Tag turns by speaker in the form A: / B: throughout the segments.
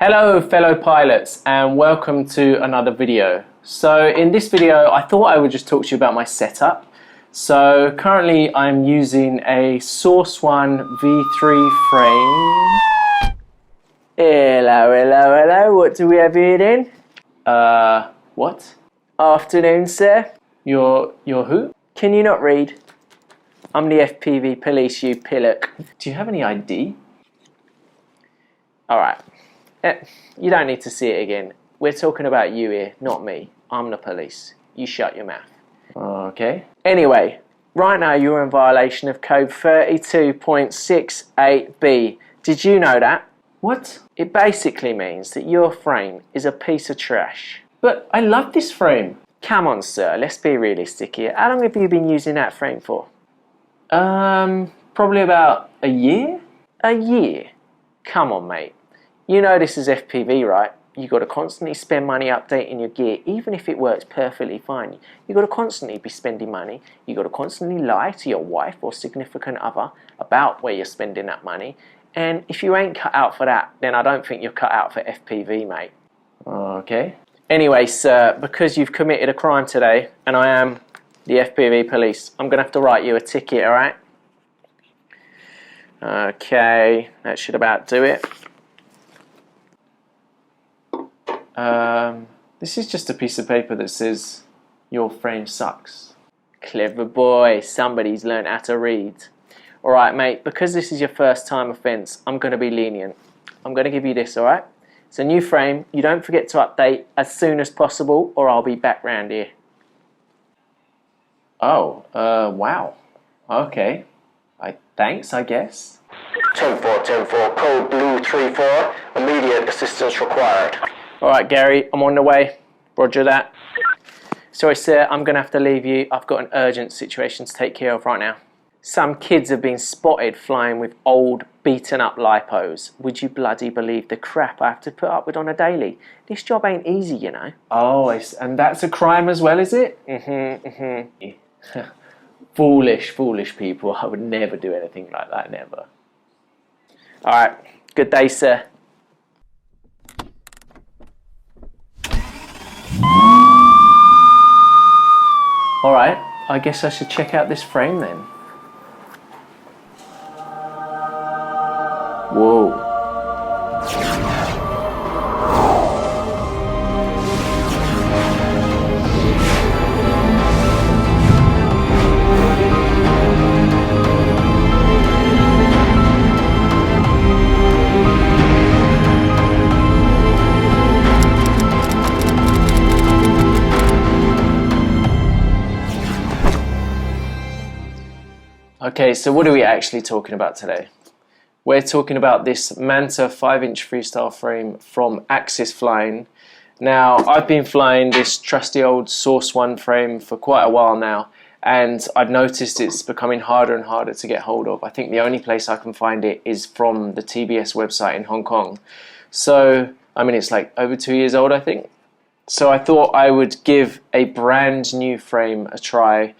A: Hello fellow pilots and welcome to another video. So in this video I thought I would just talk to you about my setup. So currently I'm using a Source One V3 frame. Hello, what do we have here then? What? Afternoon sir. You're who? Can you not read? I'm the FPV Police, you pillock. Do you have any ID? Alright. You don't need to see it again. We're talking about you here, not me. I'm the police. You shut your mouth. Okay. Anyway, right now you're in violation of code 32.68b. Did you know that? What? It basically means that your frame is a piece of trash. But I love this frame. Come on, sir. Let's be realistic here. How long have you been using that frame for? Probably about a year? A year? Come on, mate. You know this is FPV, right? You've got to constantly spend money updating your gear, even if it works perfectly fine. You've got to constantly be spending money. You've got to constantly lie to your wife or significant other about where you're spending that money. And if you ain't cut out for that, then I don't think you're cut out for FPV, mate. Okay. Anyway, sir, because you've committed a crime today, and I am the FPV police, I'm going to have to write you a ticket, alright? Okay, that should about do it. This is just a piece of paper that says your frame sucks. Clever boy, somebody's learned how to read. Alright mate, because this is your first time offence, I'm going to be lenient. I'm going to give you this, alright? It's a new frame, you don't forget to update as soon as possible or I'll be back round here. Oh, wow. Okay. Thanks, I guess.
B: 10-4, code blue 34, immediate assistance required.
A: Alright Gary, I'm on the way. Roger that. Sorry sir, I'm going to have to leave you. I've got an urgent situation to take care of right now. Some kids have been spotted flying with old, beaten up lipos. Would you bloody believe the crap I have to put up with on a daily? This job ain't easy, you know. Oh, and that's a crime as well, is it? Foolish people. I would never do anything like that, never. Alright, good day sir. Alright, I guess I should check out this frame then. Whoa. Okay, so what are we actually talking about today? We're talking about this Manta 5-inch freestyle frame from Axis Flying. Now, I've been flying this trusty old Source One frame for quite a while now, and I've noticed it's becoming harder and harder to get hold of. I think the only place I can find it is from the TBS website in Hong Kong. So, I mean, it's like over 2 years old, I think. So I thought I would give a brand new frame a try.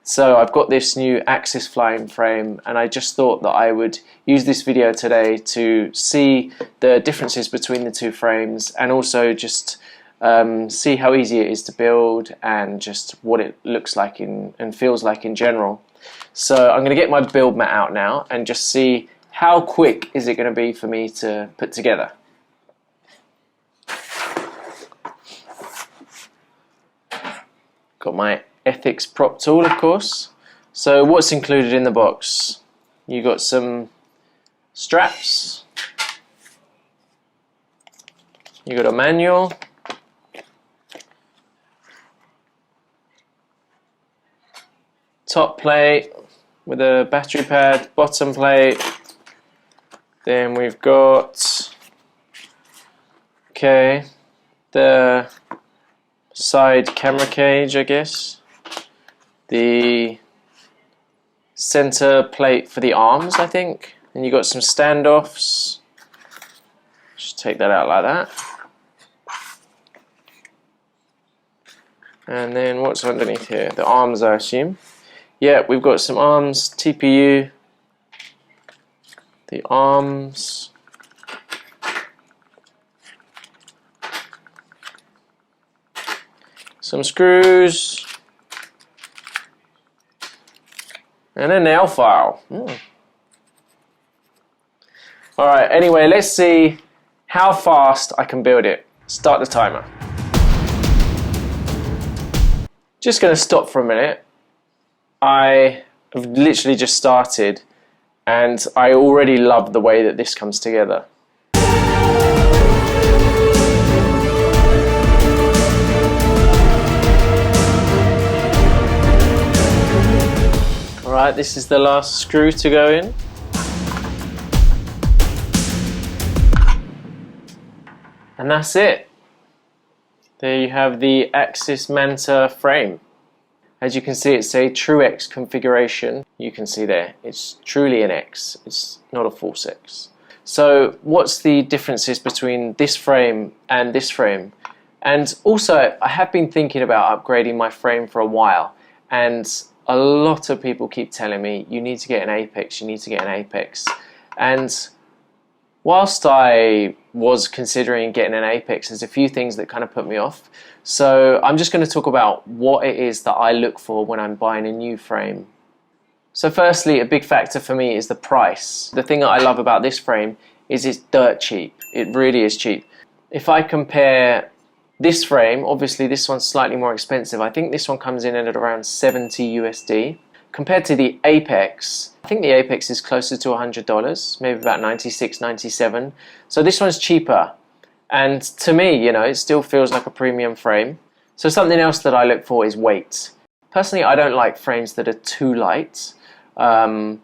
A: So I've got this new Axis Flying frame and I just thought that I would use this video today to see the differences between the two frames and also just see how easy it is to build and just what it looks like and feels like in general. So I'm going to get my build mat out now and just see how quick is it going to be for me to put together. Got my Ethics prop tool, of course. So what's included in the box? You got some straps, you got a manual, top plate with a battery pad, bottom plate, then we've got the side camera cage, I guess, the center plate for the arms, I think, and you got some standoffs. Just take that out like that. And then what's underneath here? The arms, I assume. Yeah, we've got some arms, TPU, the arms, some screws, and a nail file. Alright, anyway, let's see how fast I can build it. Start the timer. Just going to stop for a minute. I have literally just started and I already love the way that this comes together. Alright, this is the last screw to go in. And that's it. There you have the Axis Manta frame. As you can see, it's a true X configuration. You can see there, it's truly an X. It's not a false X. So what's the differences between this frame and this frame? And also, I have been thinking about upgrading my frame for a while, and a lot of people keep telling me, you need to get an Apex, you need to get an Apex. And whilst I was considering getting an Apex, there's a few things that kind of put me off. So I'm just going to talk about what it is that I look for when I'm buying a new frame. So firstly, a big factor for me is the price. The thing that I love about this frame is it's dirt cheap. It really is cheap. If I compare this frame, obviously this one's slightly more expensive. I think this one comes in at around 70 USD. Compared to the Apex, I think the Apex is closer to $100, maybe about 96, 97. So this one's cheaper. And to me, you know, it still feels like a premium frame. So something else that I look for is weight. Personally, I don't like frames that are too light. I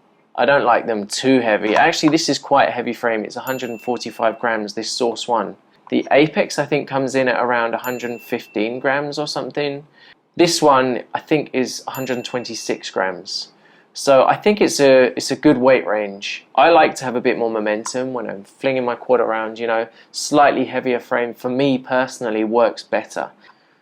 A: don't like them too heavy. Actually, this is quite a heavy frame. It's 145 grams, this Source 1. The Apex, I think, comes in at around 115 grams or something. This one, I think, is 126 grams. So I think it's a good weight range. I like to have a bit more momentum when I'm flinging my quad around, you know. Slightly heavier frame, for me personally, works better.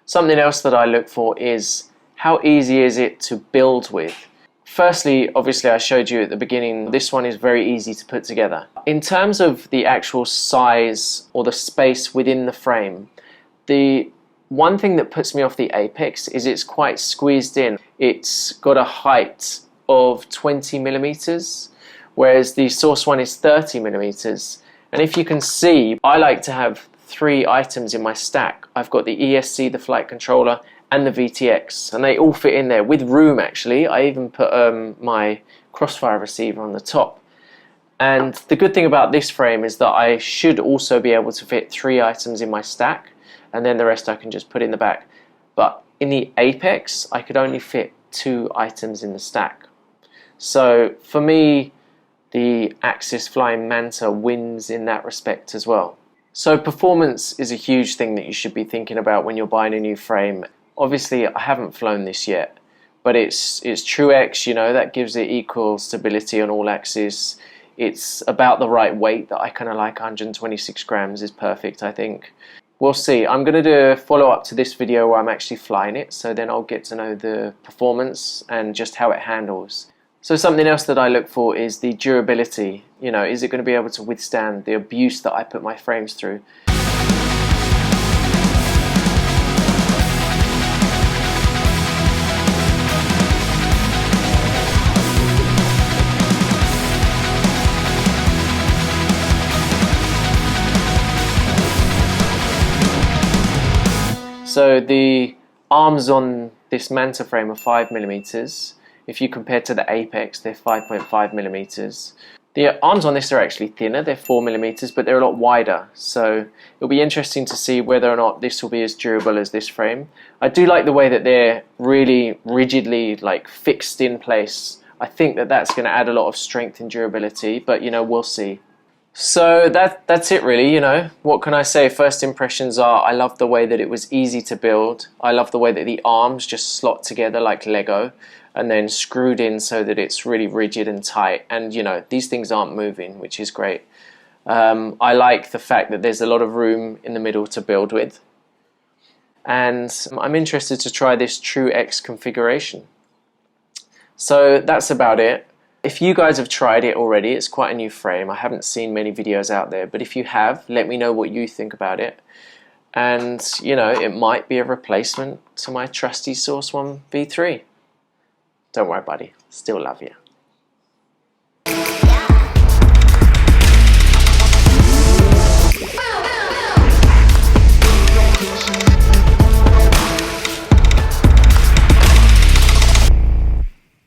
A: Something else that I look for is how easy is it to build with. Firstly, obviously I showed you at the beginning, this one is very easy to put together. In terms of the actual size or the space within the frame, the one thing that puts me off the Apex is it's quite squeezed in. It's got a height of 20 millimeters, whereas the Source 1 is 30 millimeters. And if you can see, I like to have 3 items in my stack. I've got the ESC, the flight controller, and the VTX, and they all fit in there with room. Actually, I even put my Crossfire receiver on the top. And the good thing about this frame is that I should also be able to fit 3 items in my stack, and then the rest I can just put in the back. But in the Apex, I could only fit 2 items in the stack. So for me, the Axis Flying Manta wins in that respect as well. So performance is a huge thing that you should be thinking about when you're buying a new frame. Obviously, I haven't flown this yet, but it's true X, you know, that gives it equal stability on all axes. It's about the right weight that I kind of like. 126 grams is perfect, I think. We'll see. I'm going to do a follow-up to this video where I'm actually flying it, so then I'll get to know the performance and just how it handles. So something else that I look for is the durability. You know, is it going to be able to withstand the abuse that I put my frames through? So the arms on this Manta frame are 5 millimeters. If you compare to the Apex, they're 5.5 millimeters. The arms on this are actually thinner, they're 4 millimeters, but they're a lot wider. So it'll be interesting to see whether or not this will be as durable as this frame. I do like the way that they're really rigidly like fixed in place. I think that that's going to add a lot of strength and durability, but you know, we'll see. So that's it really, you know. What can I say? First impressions are, I love the way that it was easy to build. I love the way that the arms just slot together like Lego and then screwed in so that it's really rigid and tight. And you know, these things aren't moving, which is great. I like the fact that there's a lot of room in the middle to build with. And I'm interested to try this True X configuration. So that's about it. If you guys have tried it already, it's quite a new frame. I haven't seen many videos out there, but if you have, let me know what you think about it. and you know, it might be a replacement to my trusty Source One V3. Don't worry, buddy, still love you.